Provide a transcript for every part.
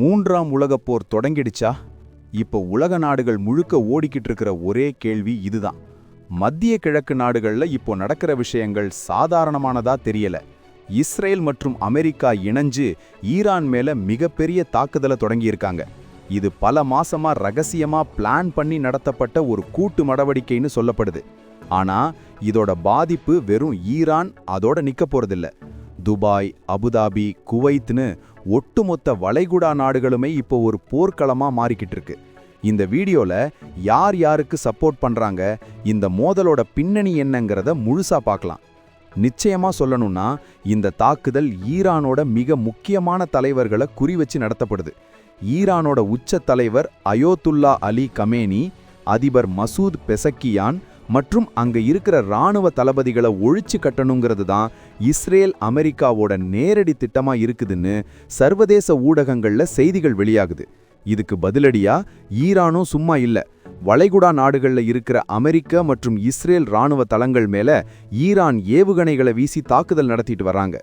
மூன்றாம் உலகப் போர் தொடங்கிடுச்சா? இப்போ உலக நாடுகள் முழுக்க ஓடிக்கிட்டு இருக்கிற ஒரே கேள்வி இதுதான். மத்திய கிழக்கு நாடுகள்ல இப்போ நடக்கிற விஷயங்கள் சாதாரணமானதா தெரியல. இஸ்ரேல் மற்றும் அமெரிக்கா இணைஞ்சு ஈரான் மேல மிகப்பெரிய தாக்குதலை தொடங்கியிருக்காங்க. இது பல மாசமா ரகசியமா பிளான் பண்ணி நடத்தப்பட்ட ஒரு கூட்டு நடவடிக்கைன்னு சொல்லப்படுது. ஆனா இதோட பாதிப்பு வெறும் ஈரான் அதோட நிக்க போறதில்ல. துபாய், அபுதாபி, குவைத்னு ஒட்டுமொத்த வளைகுடா நாடுகளுமே இப்போ ஒரு போர்க்களமா மாறிக்கிட்டு இருக்கு. இந்த வீடியோல யார் யாருக்கு சப்போர்ட் பண்றாங்க, இந்த மோதலோட பின்னணி என்னங்கிறத முழுசா பார்க்கலாம். நிச்சயமா சொல்லணும்னா இந்த தாக்குதல் ஈரானோட மிக முக்கியமான தலைவர்களை குறிவச்சு நடத்தப்படுது. ஈரானோட உச்ச தலைவர் அயோத்துல்லா அலி கமேனி, அதிபர் மசூத் பெசக்கியான் மற்றும் அங்க இருக்கிற இராணுவ தளபதிகளை ஒழிச்சு கட்டணுங்கிறது தான் இஸ்ரேல் அமெரிக்காவோட நேரடி திட்டமா இருக்குதுன்னு சர்வதேச ஊடகங்கள்ல செய்திகள் வெளியாகுது. இதுக்கு பதிலடியா ஈரானும் சும்மா இல்ல. வளைகுடா நாடுகள்ல இருக்கிற அமெரிக்க மற்றும் இஸ்ரேல் இராணுவ தளங்கள் மேல ஈரான் ஏவுகணைகளை வீசி தாக்குதல் நடத்திட்டு வர்றாங்க.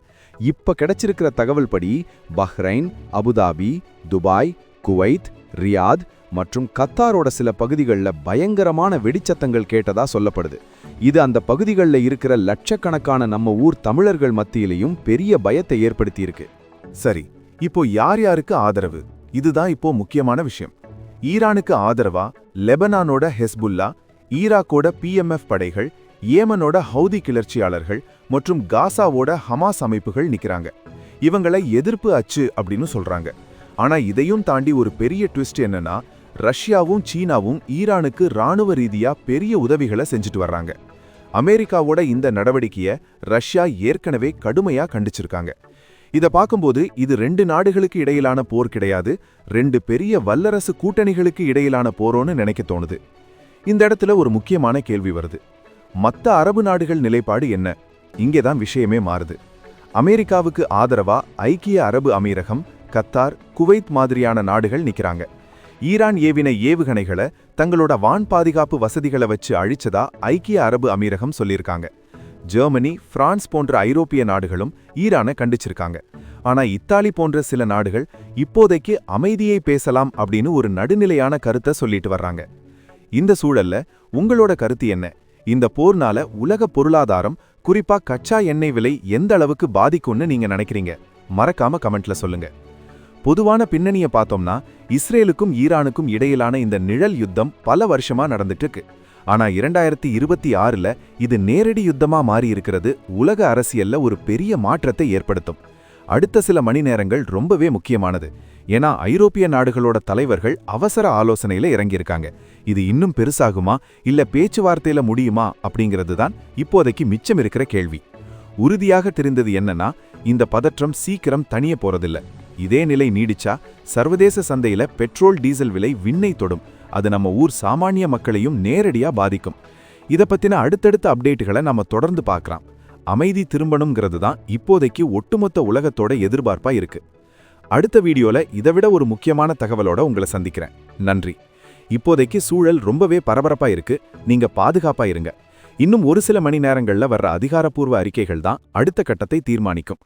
இப்ப கிடைச்சிருக்கிற தகவல் படி Bahrain, Abu Dhabi, Dubai, Kuwait, Riyadh மற்றும் கத்தாரோட சில பகுதிகளில் பயங்கரமான வெடிச்சத்தங்கள் கேட்டதா சொல்லப்படுது. இது அந்த பகுதிகளில் இருக்கிற லட்சக்கணக்கான நம்ம ஊர் தமிழர்கள் மத்தியிலையும் பெரிய பயத்தை ஏற்படுத்தியிருக்கு. சரி, இப்போ யார் யாருக்கு ஆதரவு? இதுதான் இப்போ முக்கியமான விஷயம். ஈரானுக்கு ஆதரவா லெபனானோட ஹெஸ்புல்லா, ஈராக்கோட பிஎம்எஃப் படைகள், ஏமனோட ஹவுதி கிளர்ச்சியாளர்கள் மற்றும் காசாவோட ஹமாஸ் அமைப்புகள் நிக்கிறாங்க. இவங்களை எதிர்ப்பு அச்சு அப்படின்னு சொல்றாங்க. ஆனா இதையும் தாண்டி ஒரு பெரிய ட்விஸ்ட் என்னன்னா, ரஷ்யாவும் சீனாவும் ஈரானுக்கு இராணுவ ரீதியா பெரிய உதவிகளை செஞ்சுட்டு வர்றாங்க. அமெரிக்காவோட இந்த நடவடிக்கையை ரஷ்யா ஏற்கனவே கடுமையா கண்டிச்சிருக்காங்க. இதை பார்க்கும்போது இது ரெண்டு நாடுகளுக்கு இடையிலான போர் கிடையாது, ரெண்டு பெரிய வல்லரசு கூட்டணிகளுக்கு இடையிலான போரோன்னு நினைக்க தோணுது. இந்த இடத்துல ஒரு முக்கியமான கேள்வி வருது. மற்ற அரபு நாடுகள் நிலைப்பாடு என்ன? இங்கேதான் விஷயமே மாறுது. அமெரிக்காவுக்கு ஆதரவா ஐக்கிய அரபு அமீரகம், கத்தார், குவைத் மாதிரியான நாடுகள் நிக்கிறாங்க. ஈரான் ஏவின ஏவுகணைகளை தங்களோட வான் பாதுகாப்பு வசதிகளை வச்சு அழிச்சதா ஐக்கிய அரபு அமீரகம் சொல்லியிருக்காங்க. ஜெர்மனி, பிரான்ஸ் போன்ற ஐரோப்பிய நாடுகளும் ஈரானை கண்டிச்சிருக்காங்க. ஆனா இத்தாலி போன்ற சில நாடுகள் இப்போதைக்கு அமைதியை பேசலாம் அப்படின்னு ஒரு நடுநிலையான கருத்தை சொல்லிட்டு வர்றாங்க. இந்த சூழல்ல உங்களோட கருத்து என்ன? இந்த போர்னால உலக பொருளாதாரம், குறிப்பா கச்சா எண்ணெய் விலை எந்த அளவுக்கு பாதிக்கும்னு நீங்க நினைக்கிறீங்க? மறக்காம கமெண்ட்ல சொல்லுங்க. பொதுவான பின்னணியை பார்த்தோம்னா இஸ்ரேலுக்கும் ஈரானுக்கும் இடையிலான இந்த நிழல் யுத்தம் பல வருஷமா நடந்துட்டு இருக்கு. ஆனா 2026ல இது நேரடி யுத்தமா மாறி இருக்கிறது உலக அரசியல்ல ஒரு பெரிய மாற்றத்தை ஏற்படுத்தும். அடுத்த சில மணி நேரங்கள் ரொம்பவே முக்கியமானது. ஏன்னா ஐரோப்பிய நாடுகளோட தலைவர்கள் அவசர ஆலோசனையில இறங்கியிருக்காங்க. இது இன்னும் பெருசாகுமா இல்ல பேச்சுவார்த்தையில முடியுமா அப்படிங்கிறது தான் இப்போதைக்கு மிச்சம் இருக்கிற கேள்வி. உறுதியாக தெரிந்தது என்னன்னா, இந்த பதற்றம் சீக்கிரம் தனிய போறதில்ல. இதே நிலை நீடிச்சா சர்வதேச சந்தையில பெட்ரோல், டீசல் விலை விண்ணை தொடும். அது நம்ம ஊர் சாமானிய மக்களையும் நேரடியா பாதிக்கும். இதை பத்தின அடுத்தடுத்த அப்டேட்டுகளை நம்ம தொடர்ந்து பார்க்கலாம். அமைதி திரும்பணுங்கிறது தான் இப்போதைக்கு ஒட்டுமொத்த உலகத்தோட எதிர்பார்ப்பா இருக்கு. அடுத்த வீடியோல இதைவிட ஒரு முக்கியமான தகவலோட உங்களை சந்திக்கிறேன். நன்றி. இப்போதைக்கு சூழல் ரொம்பவே பரபரப்பா இருக்கு. நீங்க பாதுகாப்பா இருங்க. இன்னும் ஒரு சில மணி நேரங்கள்ல வர்ற அதிகாரப்பூர்வ அறிக்கைகள் தான் அடுத்த கட்டத்தை தீர்மானிக்கும்.